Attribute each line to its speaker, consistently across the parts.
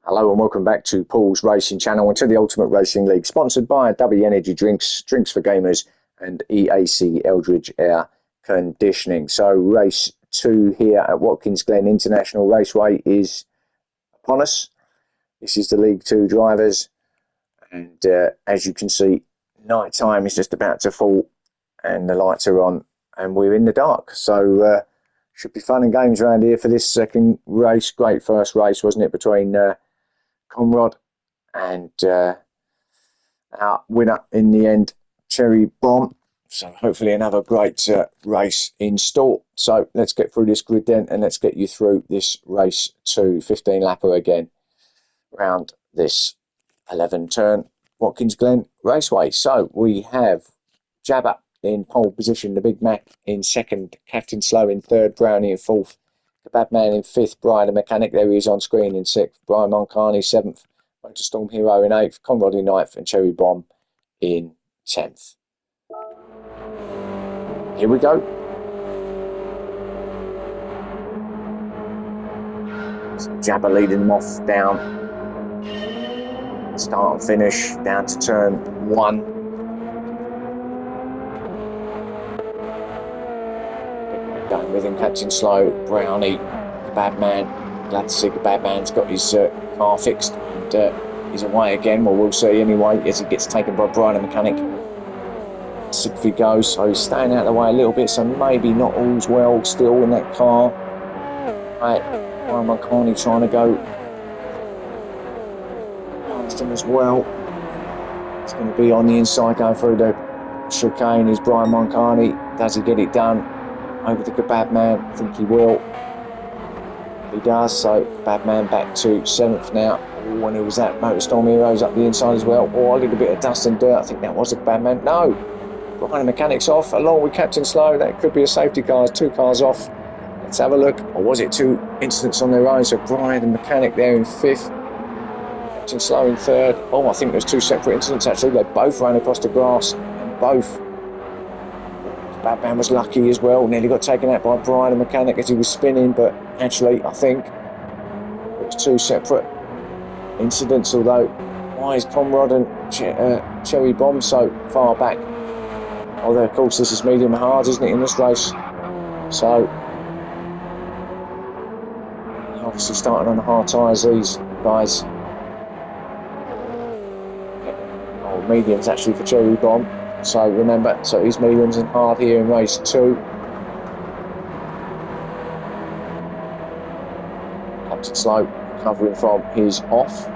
Speaker 1: Hello and welcome back to Paul's Racing Channel and to the Ultimate Racing League, sponsored by W Energy Drinks, Drinks for Gamers, and EAC Eldridge Air Conditioning. So race 2 here at Watkins Glen International Raceway is upon us. This is the League 2 drivers, and as you can see, night time is just about to fall and the lights are on and we're in the dark. So should be fun and games around here for this second race. Great first race, wasn't it, between Conrad and our winner in the end, Cherry Bomb. So hopefully another great race in store. So let's get through this grid then, and let's get you through this race 2, 15 lapper again, round this 11 turn Watkins Glen Raceway. So we have Jabba in pole position, the Big Mac in second, Captain Slow in third, Brownie in fourth, Kebab Man in fifth, Brian the Mechanic, there he is on screen, in sixth, Brian Moncani seventh, Motorstorm Hero in eighth, Conrad in ninth, and Cherry Bomb in 10th. Here we go. So Jabba leading them off down start and finish, down to turn 1. Going with him, Captain Slow, Brownie, Kebab Man. Glad to see Kebab Man's got his car fixed and he's away again. Well, we'll see anyway as he gets taken by Brian the Mechanic. Sixth he goes, so he's staying out of the way a little bit, so maybe not all's well still in that car. Right, Brian Moncani trying to go past him as well. It's going to be on the inside going through the chicane is Brian Moncani. Does he get it done over the Kebab Man? I think he will. He does, so Kebab Man back to 7th now. When he was at Motorstorm Heroes up the inside as well. Oh, a little bit of dust and dirt. I think that was the Kebab Man. No, Brian the Mechanic's off along with Captain Slow. That could be a safety car. 2 cars off. Let's have a look. Or was it 2 incidents on their own? So Brian the Mechanic there in 5th. Captain Slow in 3rd. Oh, I think there's 2 separate incidents actually. They both ran across the grass and both. Kebab Man was lucky as well. Nearly got taken out by Brian the Mechanic as he was spinning, but actually I think it was 2 separate incidents, although why is Conrad and Cherry Bomb so far back? Although of course this is medium hard, isn't it, in this race? So obviously starting on the hard tyres, these guys. Oh, mediums actually for Cherry Bomb. So remember, so he's mediums and hard here in race 2. Captain Slow covering from his off.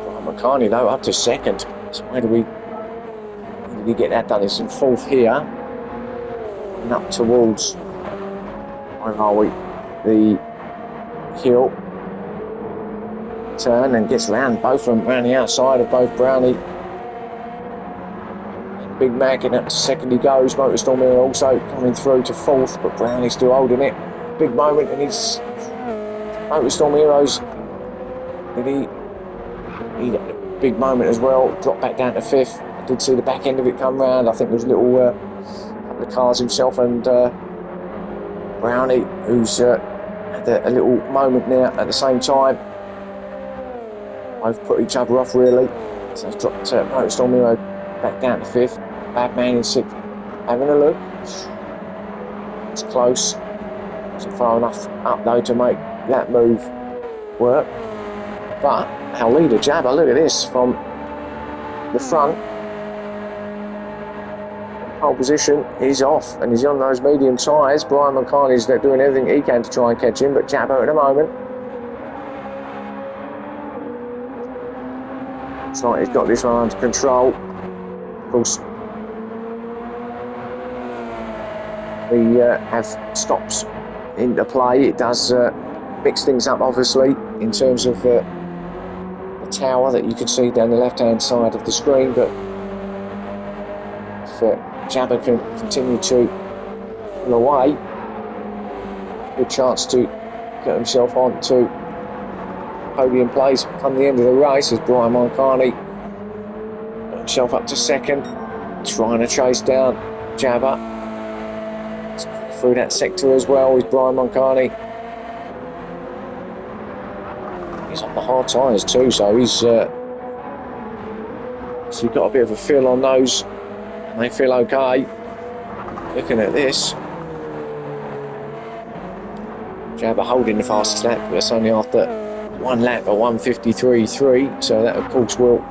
Speaker 1: Brian Moncani though up to 2nd. So where did we get that done? It's in 4th here. And up towards, where are we? The hill turn and gets round both of them, round the outside of both Brownie and Big Mac, and up to 2nd he goes. Motorstorm here also coming through to 4th, but Brownie still holding it. Big moment in his Motorstorm Heroes. Did he had a big moment as well, dropped back down to 5th. I did see the back end of it come round. I think there was a little couple of cars himself and Brownie, who's had a little moment now at the same time. Both put each other off really. So he's dropped Motorstorm Hero back down to 5th. Bad Man in 6th. Having a look. It's close. So far enough up though to make that move work. But our leader Jabba, look at this from the front. Pole position is off and he's on those medium tyres. Brian Moncani's doing everything he can to try and catch him, but Jabba at the moment, it's like he's got this one under control. Of course, we have stops into play. It does mix things up obviously in terms of the tower that you can see down the left hand side of the screen, but if Jabba can continue to pull away, good chance to get himself on to podium place come the end of the race as Brian Moncani got himself up to 2nd, trying to chase down Jabba through that sector as well with Brian Moncani. he's on the hard tyres too, so he's got a bit of a feel on those, and they feel okay. Looking at this, Jabba holding the fastest lap, but that's only after one lap at 1:53.3, so that of course will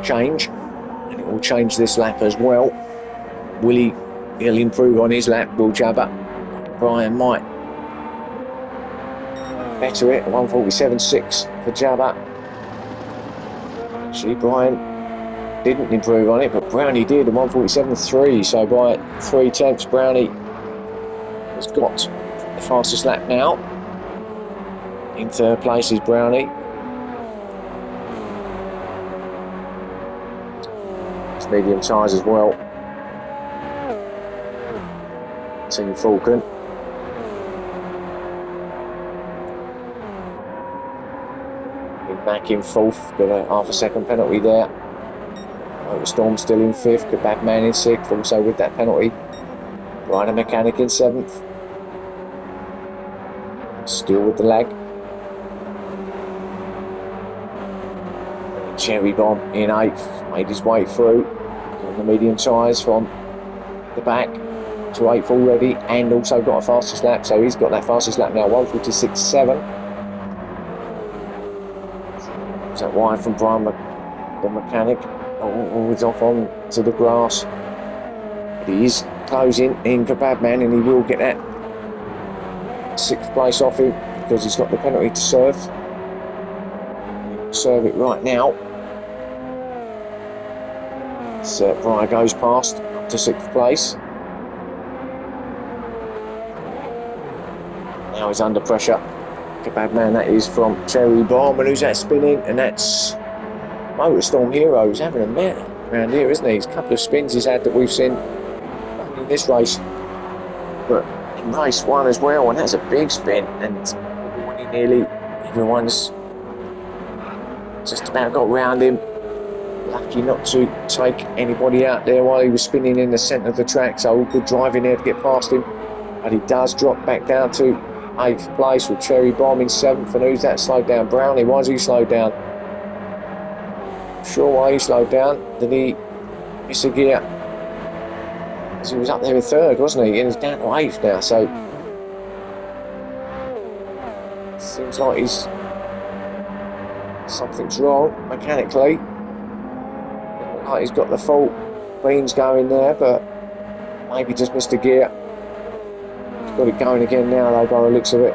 Speaker 1: change, and it will change this lap as well. He'll improve on his lap, will Jabba. Brian might better it, 1:47.6 for Jabba. Actually, Brian didn't improve on it, but Brownie did, 1:47.3, so by 3/10 Brownie has got the fastest lap now. In third place is Brownie. It's medium tyres as well. Team Falcon. Back in fourth, got a half a second penalty there. Storm still in fifth, Kebabman in sixth, also with that penalty. Rider Mechanic in seventh. Still with the lag. Cherry Bomb in eighth, made his way through on the medium tyres from the back to eighth already, and also got a fastest lap, so he's got that fastest lap now, 1:46.7. Is that wide from Brian the Mechanic? Always off on to the grass. But he is closing in Kebabman, and he will get that sixth place off him because he's got the penalty to serve. He'll serve it right now. So Brian goes past up to sixth place. Now he's under pressure. Kebabman, that is from Cherry Bomb, and who's that spinning? And that's Motorstorm Hero. He's having a minute around here, isn't he? He's a couple of spins he's had that we've seen in this race, but in race one as well, and that's a big spin, and nearly everyone's just about got round him. Lucky not to take anybody out there while he was spinning in the centre of the track, so good driving there to get past him, but he does drop back down to eighth place with Cherry Bomb in seventh. And who's that slowed down? Brownie. Why is he slowed down? Sure why he slowed down. Did he miss a gear? Because he was up there in third, wasn't he? And he's down to eighth now, so seems like something's wrong mechanically. Like he's got the full beans going there, but maybe just missed a gear. He's got it going again now though, by the looks of it.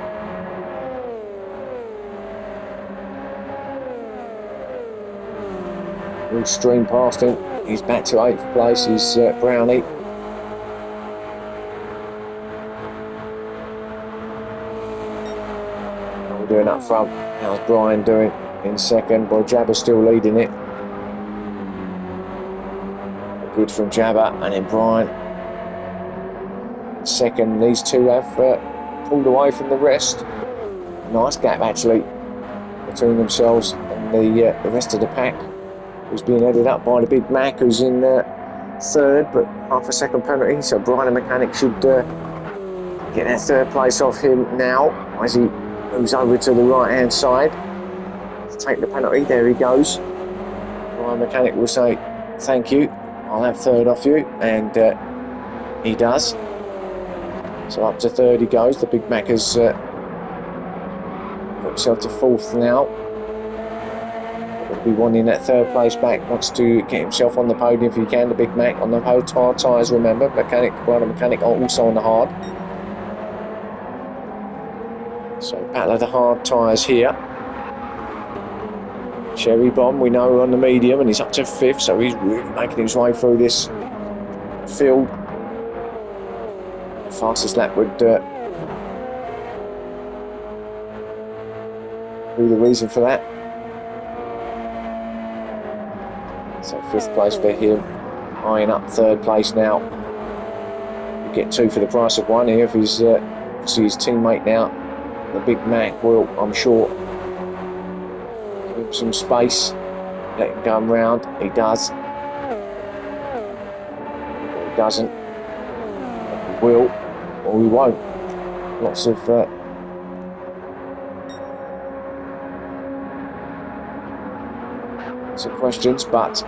Speaker 1: We'll stream past him. He's back to eighth place. He's Brownie. How we're doing up front. How's Brian doing in second? Well, Jabba's still leading it. Good from Jabba, and then Brian in second. These two have pulled away from the rest. Nice gap actually between themselves and the rest of the pack, who's being headed up by the Big Mac, who's in third, but half a second penalty, so Brian the Mechanic should get that third place off him now as he moves over to the right hand side to take the penalty. There he goes. Brian Mechanic will say thank you, I'll have third off you, and he does. So up to third he goes. The Big Mac has got himself to fourth now. He'll be wanting that third place back, wants to get himself on the podium if he can. The Big Mac on the hard tyres, remember. Brian the Mechanic also on the hard. So battle of the hard tyres here. Cherry Bomb, we know, on the medium, and he's up to fifth, so he's really making his way through this field. The fastest lap would be the reason for that. So fifth place for him, eyeing up third place now. You get two for the price of one here if he's see his teammate now. The Big Mac will, I'm sure, give him some space, let him come round. He does. Or he doesn't. He will, or he won't. Lots of some questions, but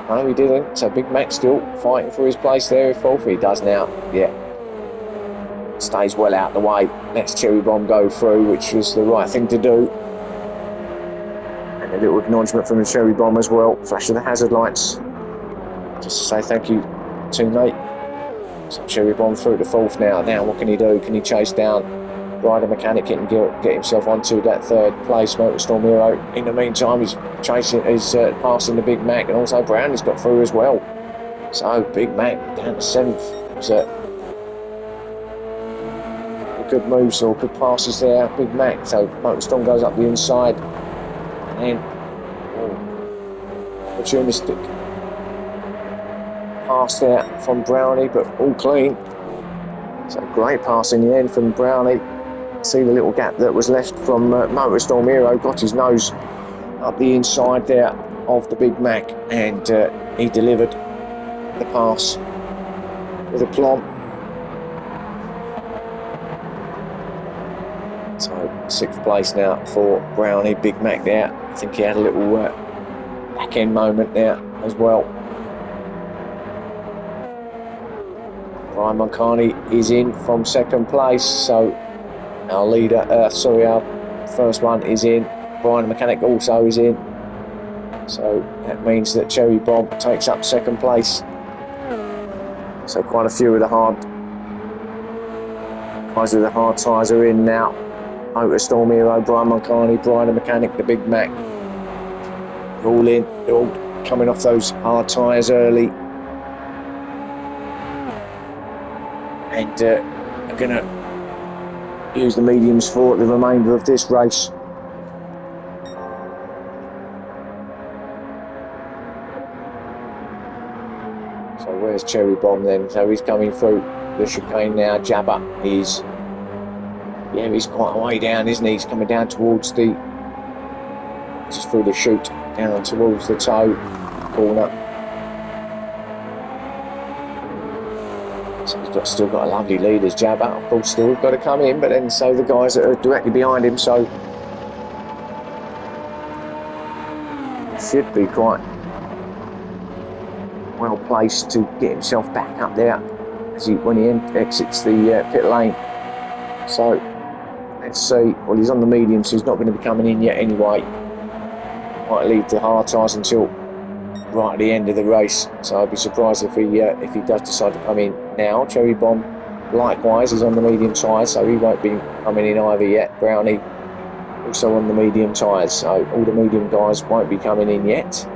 Speaker 1: no, he didn't. So Big Mac still fighting for his place there in fourth. He does now. Yeah. Stays well out the way. Lets Cherry Bomb go through, which was the right thing to do. And a little acknowledgement from the Cherry Bomb as well. Flash of the hazard lights. Just to say thank you, teammate. So Cherry Bomb through to fourth now. Now what can he do? Can he chase down Rider Mechanic and get himself onto that third place? Motorstorm Hero. In the meantime, he's passing the Big Mac, and also Brown has got through as well. So Big Mac down to seventh. It's a good moves or good passes there, Big Mac. So Motorstorm goes up the inside, and opportunistic pass there from Brownie, but all clean. So great pass in the end from Brownie. See the little gap that was left from Motorstorm Hero. Got his nose up the inside there of the Big Mac, and he delivered the pass with aplomb. So sixth place now for Brownie. Big Mac there. I think he had a little back end moment there as well. Brian Moncani is in from second place, so our leader, our first one is in. Brian Mechanic also is in, so that means that Cherry Bomb takes up second place. So quite a few of the hard tyres are in now. Motorstorm Hero, Brian Moncani, Brian Mechanic, the Big Mac, they're all in. They're all coming off those hard tyres early, and are going to use the mediums for the remainder of this race. So where's Cherry Bomb then? So he's coming through the chicane now. Jabba is, yeah, he's quite a way down, isn't he? He's coming down towards just through the chute, down towards the toe corner. So he's still got a lovely lead as Jabba. Of course, still got to come in, but then so the guys that are directly behind him, so should be quite well placed to get himself back up there when he exits the pit lane. So let's see. Well, he's on the medium, so he's not going to be coming in yet anyway. Might leave the hard tyres until right at the end of the race. So I'd be surprised if he does decide to come in now. Cherry Bomb likewise is on the medium tyres, so he won't be coming in either yet. Brownie also on the medium tyres, so all the medium guys won't be coming in yet.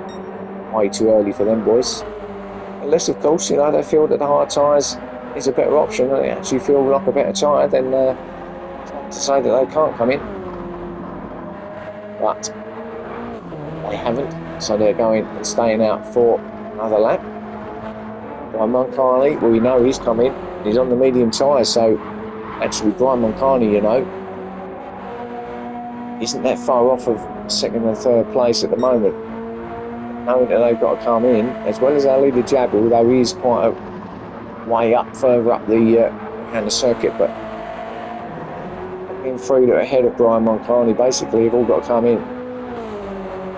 Speaker 1: Way too early for them boys. Unless, of course, they feel that the hard tyres is a better option and they actually feel like a better tyre, then to say that they can't come in. But they haven't, so they're going and staying out for another lap. Brian Moncani, well, we know he's coming. He's on the medium tyres, so actually Brian Moncani, isn't that far off of second and third place at the moment. Knowing that they've got to come in, as well as our leader Jabba, although he is quite a way up, further up the circuit, but in three that are ahead of Brian Moncani, basically have all got to come in.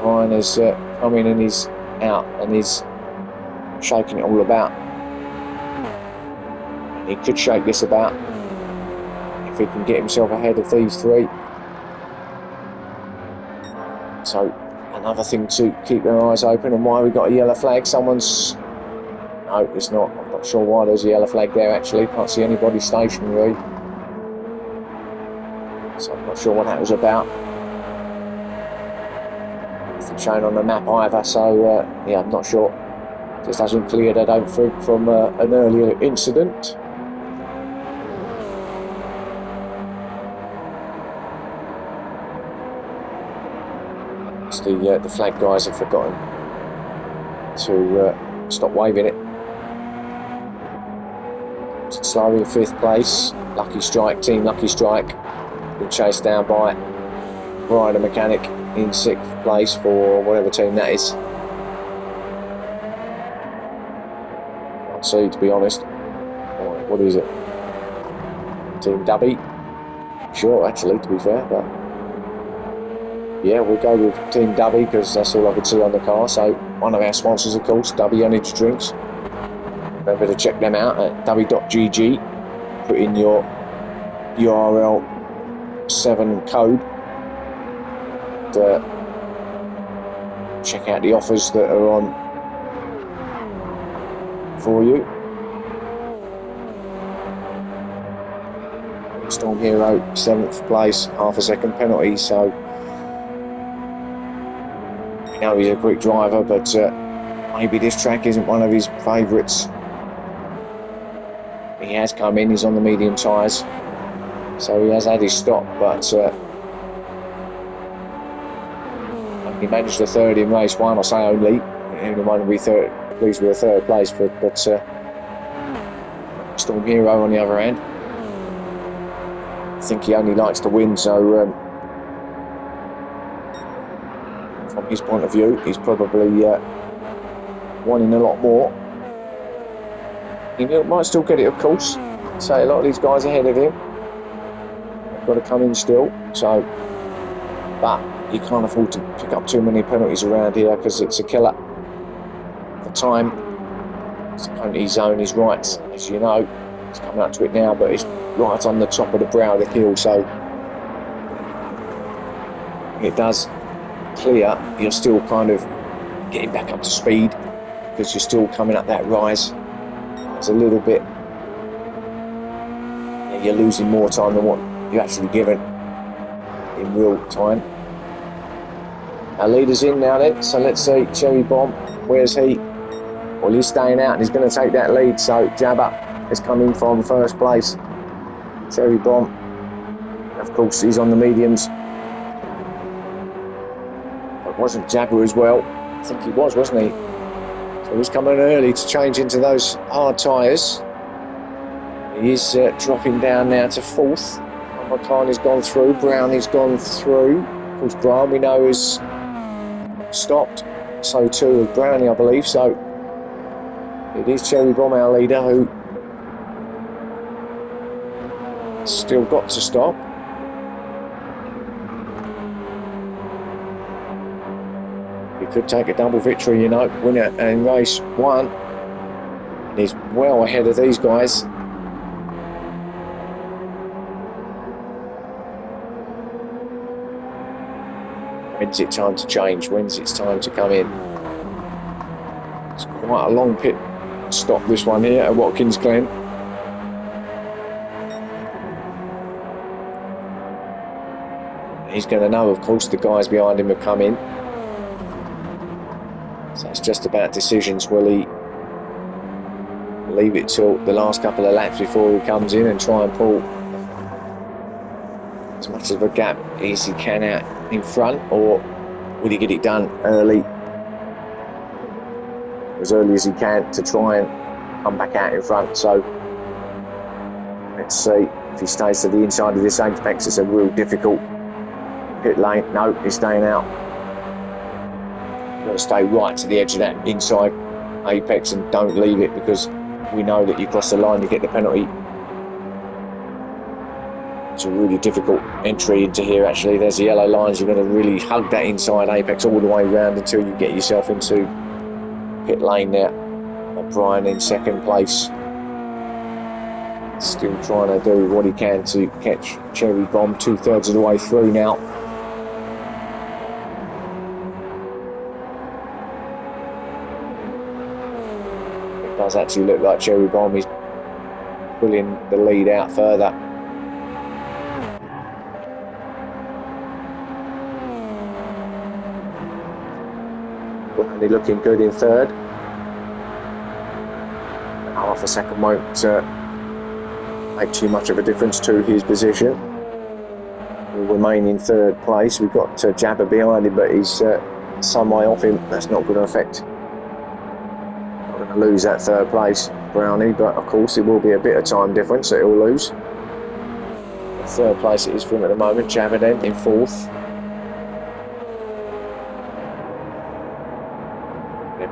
Speaker 1: Brian has come in and he's out and he's shaking it all about. And he could shake this about if he can get himself ahead of these three. So another thing to keep their eyes open, and why we got a yellow flag. No, it's not. I'm not sure why there's a yellow flag there actually. Can't see anybody stationary. So I'm not sure what that was about. Nothing shown on the map either, so yeah, I'm not sure. Just hasn't cleared, I don't think, from an earlier incident. The flag guys have forgotten to stop waving it. Slowly in fifth place. Lucky Strike, Team Lucky Strike. Been chased down by Rider Mechanic in sixth place for whatever team that is. Can't see, to be honest. What is it? Team Dubby? Sure, actually, to be fair, but Yeah, we'll go with Team Dubby because that's all I could see on the car. So one of our sponsors, of course, Dubby Energy Drinks. Remember to check them out at dubby.gg. Put in your URL 7 code. And, check out the offers that are on for you. Storm Hero, 7th place, half a second penalty. So we know he's a quick driver, but maybe this track isn't one of his favourites. He has come in, he's on the medium tyres, so he has had his stop, but he managed the third in race one. I say only, anyone will be pleased with a third place, but Storm Hero on the other hand, I think he only likes to win, so from his point of view, he's probably wanting a lot more. He might still get it, of course. So a lot of these guys ahead of him have got to come in still. So, but you can't afford to pick up too many penalties around here because it's a killer. The time, the penalty zone is right, as you know. It's coming up to it now, but it's right on the top of the brow of the hill. So it does clear. You're still kind of getting back up to speed because you're still coming up that rise. It's a little bit, you're losing more time than what you're actually given in real time. Our leader's in now then, so let's see, Cherry Bomb, where's he? Well, he's staying out and he's going to take that lead, so Jabba is coming from first place. Cherry Bomb, of course, he's on the mediums. But wasn't Jabba as well? I think he was, wasn't he? So he's coming early to change into those hard tyres. He is dropping down now to fourth. Makani's gone through, Brownie's gone through. Of course, Brian, we know, is stopped. So too is Brownie, I believe. So it is Cherry Bomb, our leader, who still got to stop. He could take a double victory, you know, winner in race one. And he's well ahead of these guys. When's it time to change? When's it time to come in? It's quite a long pit stop, this one here at Watkins Glen. He's going to know, of course, the guys behind him have come in. So it's just about decisions. Will he leave it till the last couple of laps before he comes in and try and pull as much of a gap as he can out in front, or will he get it done early, as early as he can, to try and come back out in front? So let's see if he stays to the inside of this apex. It's a real difficult pit lane. No, he's staying out. You've got to stay right to the edge of that inside apex and don't leave it, because we know that you cross the line, you get the penalty. It's a really difficult entry into here, actually. There's the yellow lines. You're going to really hug that inside apex all the way around until you get yourself into pit lane there. Brian in second place, still trying to do what he can to catch Cherry Bomb, 2/3 of the way through now. It does actually look like Cherry Bomb is pulling the lead out further. Only looking good in third. Half a second won't make too much of a difference to his position. He'll remain in third place. We've got Jabba behind him, but he's some way off him. That's not going to affect. Not going to lose that third place, Brownie, but of course it will be a bit of time difference that he'll lose. The third place it is for him at the moment. Jabba then in fourth.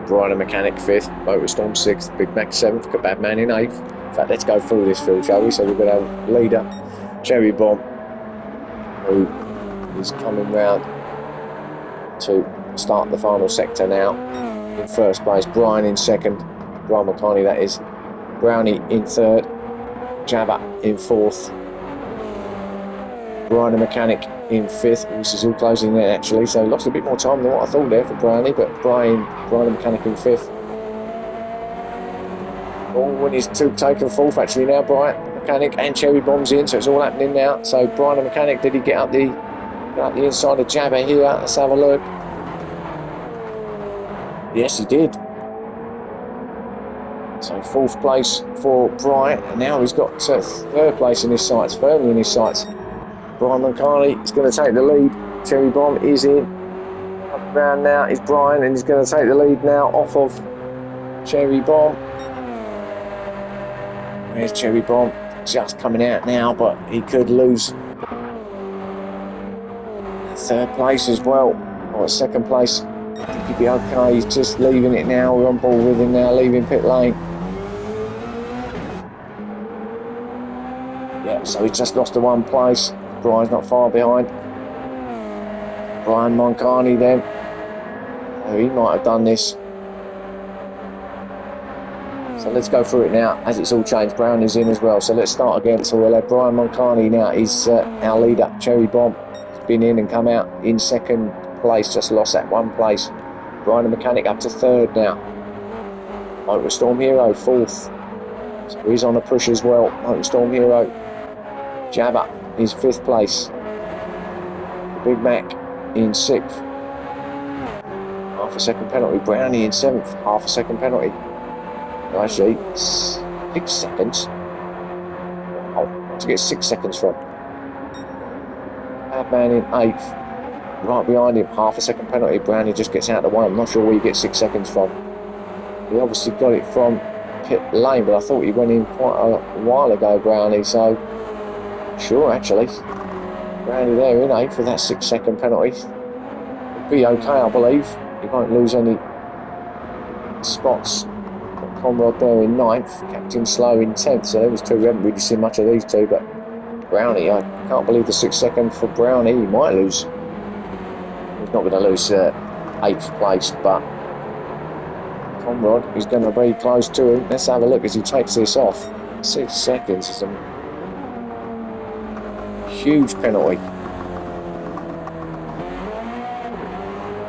Speaker 1: Brian and Mechanic fifth, Motorstorm sixth, Big Mac seventh, Kebab Man in eighth. In fact, let's go through this field, shall we? So we've got our leader, Cherry Bomb, who is coming round to start the final sector now. In first place, Brian in second, Brian McCartney that is, Brownie in third, Jabba in fourth, Brian the Mechanic in fifth. This is all closing in actually, so lost a bit more time than what I thought there for Brownie, but Brian the Mechanic in fifth. When he's taken fourth actually now, Brian Mechanic and Cherry Bomb's in, so it's all happening now. So Brian the Mechanic, did he get up the inside of Jabba here? Let's have a look. Yes, he did. So fourth place for Brian, and now he's got third place in his sights, firmly in his sights. Brian McCartney is going to take the lead. Cherry Bomb is in. Up around now is Brian, and he's going to take the lead now off of Cherry Bomb. There's Cherry Bomb just coming out now, but he could lose third place as well, or second place. I think he'd be okay. He's just leaving it now. We're on board with him now, leaving pit lane. Yeah, so he's just lost to one place. Brian's not far behind. Brian Moncani then. Oh, he might have done this. So let's go through it now as it's all changed. Brown is in as well. So let's start again. So we'll have Brian Moncani now. He's our leader. Cherry Bomb has been in and come out in second place. Just lost that one place. Brian the Mechanic up to third now. Motor Storm Hero fourth. So he's on a push as well. Motor Storm Hero. Jabba is fifth place. Big Mac in sixth. Half a second penalty. Brownie in seventh. Half a second penalty. Actually, 6 seconds. Wow, where to get 6 seconds from? Badman in eighth. Right behind him, half a second penalty. Brownie just gets out of the way. I'm not sure where you get 6 seconds from. He obviously got it from pit lane, but I thought he went in quite a while ago, Brownie. So, sure, actually. Brownie there in eighth for that 6 second penalty. He'll be okay, I believe. He won't lose any spots. Conrad there in ninth, Captain Slow in 10th, so there was two. We haven't really seen much of these two, but Brownie, I can't believe the 6 second for Brownie. He might lose. He's not going to lose 8th place, but Conrad is going to be close to him. Let's have a look as he takes this off. 6 seconds is a huge penalty.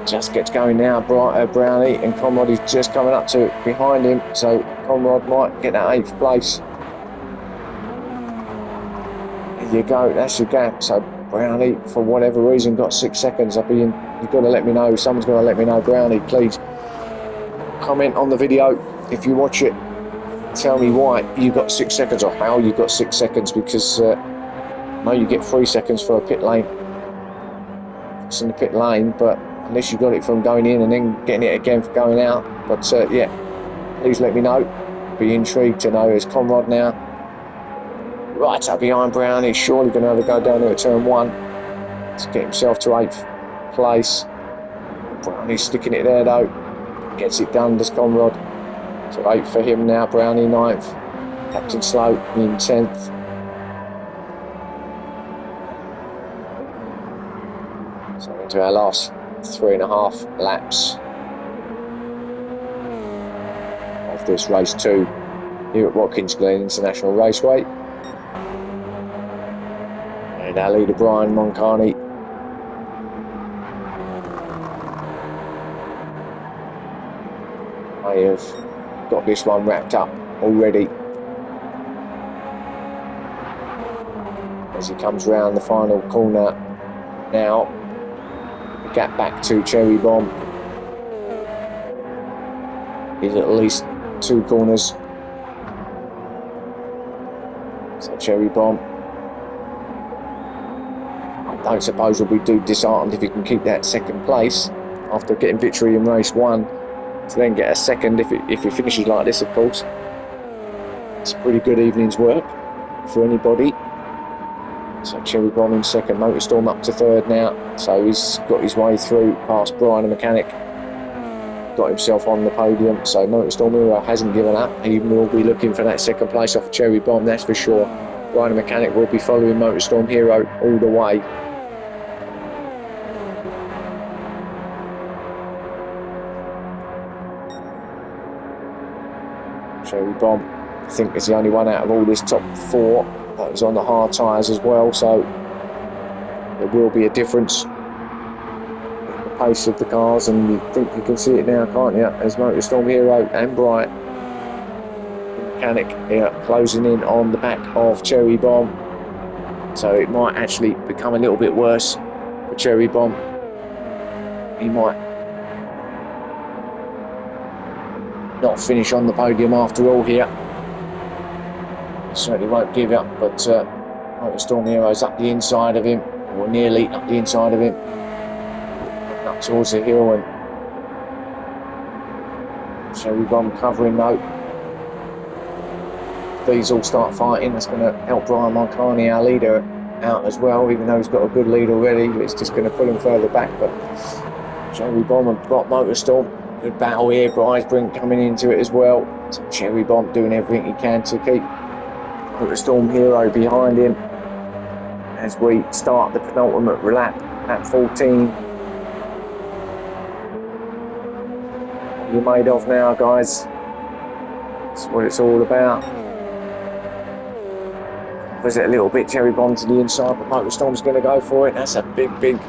Speaker 1: Just gets going now, Brownie, and Conrad is just coming up to it behind him, so Conrad might get that 8th place. There you go, that's your gap. So Brownie, for whatever reason, got 6 seconds. You've got to let me know. Someone's got to let me know. Brownie, please comment on the video if you watch it. Tell me why you got 6 seconds or how you got 6 seconds, because I know you get 3 seconds for a pit lane. It's in the pit lane, but unless you got it from going in and then getting it again for going out. But yeah, please let me know. Be intrigued to know. There's Conrad now. Right up behind Brown. He's surely going to have to go down there at turn 1 to get himself to 8th place. Brownie sticking it there though. Gets it done, does Conrad. So 8th for him now. Brownie 9th. Captain Slow in 10th. So into our last 3.5 laps of this race 2 here at Watkins Glen International Raceway. And our leader Brian Moncani. I have got this one wrapped up already as he comes round the final corner now. Gap back to Cherry Bomb is at least 2 corners. So Cherry Bomb, I don't suppose we'll be too disheartened if he can keep that 2nd place after getting victory in race 1 to then get a 2nd if he finishes like this, of course. It's a pretty good evening's work for anybody. So Cherry Bomb in 2nd, Motor Storm up to 3rd now. So he's got his way through past Brian the Mechanic. Got himself on the podium. So Motor Storm Hero hasn't given up. He will be looking for that 2nd place off of Cherry Bomb, that's for sure. Brian the Mechanic will be following Motor Storm Hero all the way. Cherry Bomb, I think, is the only one out of all this top 4 that was on the hard tyres as well, so there will be a difference in the pace of the cars, and you think you can see it now, can't you? As Motorstorm Hero and Bright, the mechanic here, closing in on the back of Cherry Bomb, so it might actually become a little bit worse for Cherry Bomb. He might not finish on the podium after all here. He certainly won't give up, but Motorstorm Hero's up the inside of him, or nearly up the inside of him, up towards the hill, and Cherry Bomb covering though. These all start fighting, that's going to help Brian Marcani, our leader, out as well, even though he's got a good lead already. It's just going to pull him further back, but Cherry Bomb and Motorstorm, good battle here. Bryce Brink coming into it as well. So Cherry Bomb doing everything he can to keep Motorstorm Hero behind him as we start the penultimate lap at 14. What you're made of now, guys. That's what it's all about. Was it a little bit Cherry Bomb to the inside, but Motorstorm's going to go for it. That's a big deep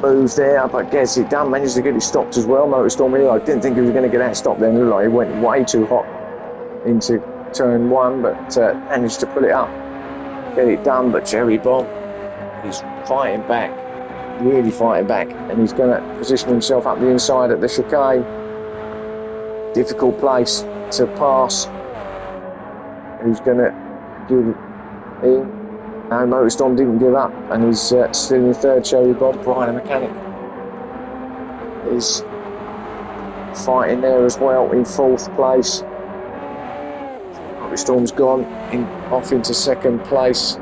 Speaker 1: move there, but gets it done. Managed to get it stopped as well. Motorstorm Hero didn't think he was going to get that stopped then. It looked like he went way too hot into turn 1, but managed to pull it up, get it done. But Cherry Bomb, he's fighting back, really fighting back, and he's going to position himself up the inside at the chicane. Difficult place to pass. Who's going to give in? No, Motorstorm didn't give up, and he's still in third. Cherry Bomb, Brian the mechanic, is fighting there as well in 4th place. Motorstorm's gone off into 2nd place. I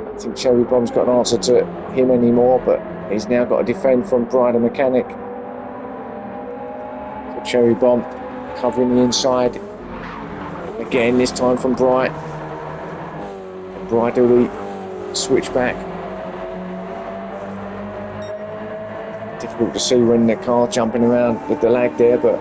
Speaker 1: don't think Cherry Bomb's got an answer to him anymore, but he's now got to defend from Brian the mechanic. So Cherry Bomb covering the inside again, this time from Bright. Bright do we switch back? Difficult to see when the car jumping around with the lag there, but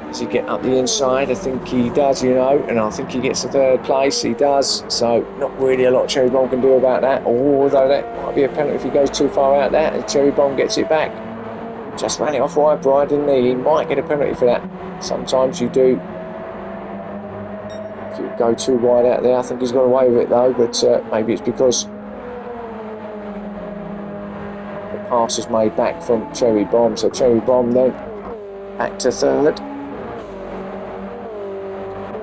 Speaker 1: does he get up the inside? I think he does, you know, and I think he gets to 3rd place. He does, so not really a lot Cherry Bomb can do about that, although that might be a penalty if he goes too far out there, and Cherry Bomb gets it back. Just ran it off wide, Bright, didn't he? He might get a penalty for that. Sometimes you do. If you go too wide out there, I think he's got away with it though, but maybe it's because the pass is made back from Cherry Bomb. So Cherry Bomb then back to 3rd.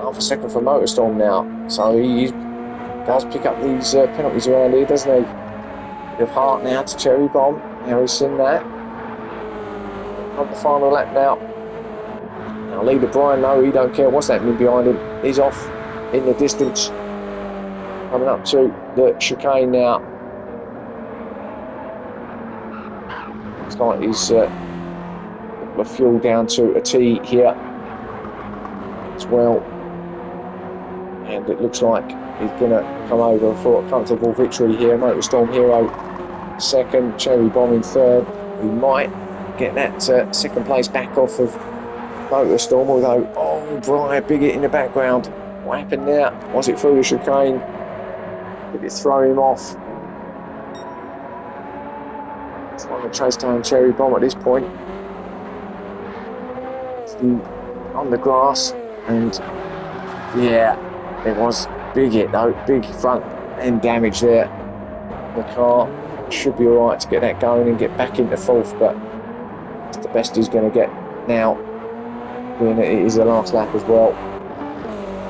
Speaker 1: Half a second for Motorstorm now, so he does pick up these penalties around here, doesn't he? Bit of heart now to Cherry Bomb. Now he's seen that. On the final lap now. Now leader Brian, no, he don't care what's happening behind him. He's off in the distance. Coming up to the chicane now. It's like he's the fuel down to a T here as well. And it looks like he's going to come over for a comfortable victory here. Motorstorm Hero 2nd, Cherry Bomb in 3rd. We might get that 2nd place back off of Motorstorm, although, oh, Brian, big hit in the background. What happened there? Was it through the chicane? Did it throw him off? Trying to chase down Cherry Bomb at this point. On the grass, and yeah, it was big hit though, big front end damage there. The car should be alright to get that going and get back into 4th, but it's the best he's going to get now, being that it is the last lap as well.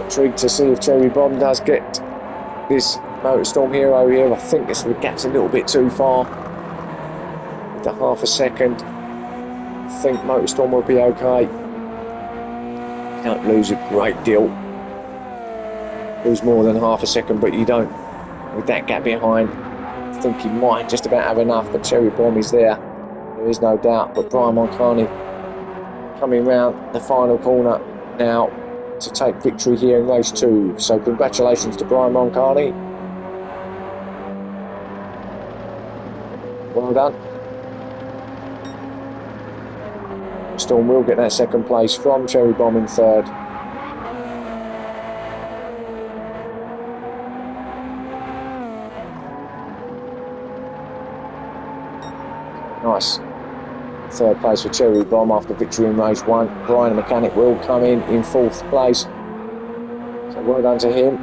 Speaker 1: Intrigued to see if Cherry Bomb does get this Motorstorm Hero here. I think the gap's a little bit too far. With the half a second, I think Motorstorm will be okay. You don't lose a great deal. Lose more than half a second, but you don't. With that gap behind, I think he might just about have enough, but Cherry Bomb is there. There is no doubt, but Brian Marcani coming round the final corner now to take victory here in race 2. So congratulations to Brian Marcani. Well done. Storm will get that second place from Cherry Bomb in third. Nice. Third place for Cherry Bomb after victory in race 1. Brian the Mechanic will come in fourth place. So well done to him.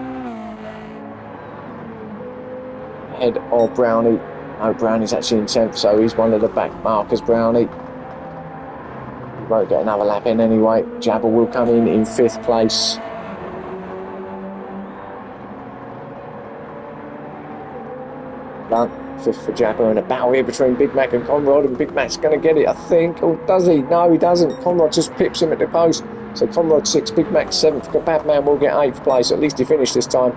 Speaker 1: Ahead of Brownie. No, Brownie's actually in 10th, so he's one of the back markers, Brownie. He won't get another lap in anyway. Jabber will come in 5th place. Done. 5th for Jabber, and a battle here between Big Mac and Conrad, and Big Mac's going to get it, I think. Or does he? No, he doesn't. Conrad just pips him at the post. So Conrad 6th, Big Mac 7th. Kebabman will get 8th place. At least he finished this time.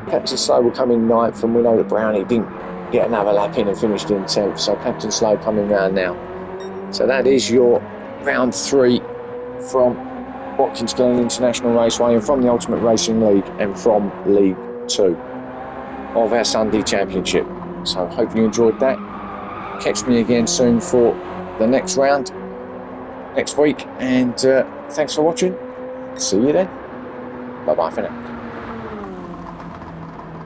Speaker 1: Captain Slow will come in 9th, and we know that Brownie didn't get another lap in and finished in 10th. So Captain Slow coming round now. So that is your round 3 from Watkins Glen International Raceway, and from the Ultimate Racing League, and from League 2 of our Sunday Championship. So hope you enjoyed that. Catch me again soon for the next round next week, and thanks for watching. See you then. Bye bye for now.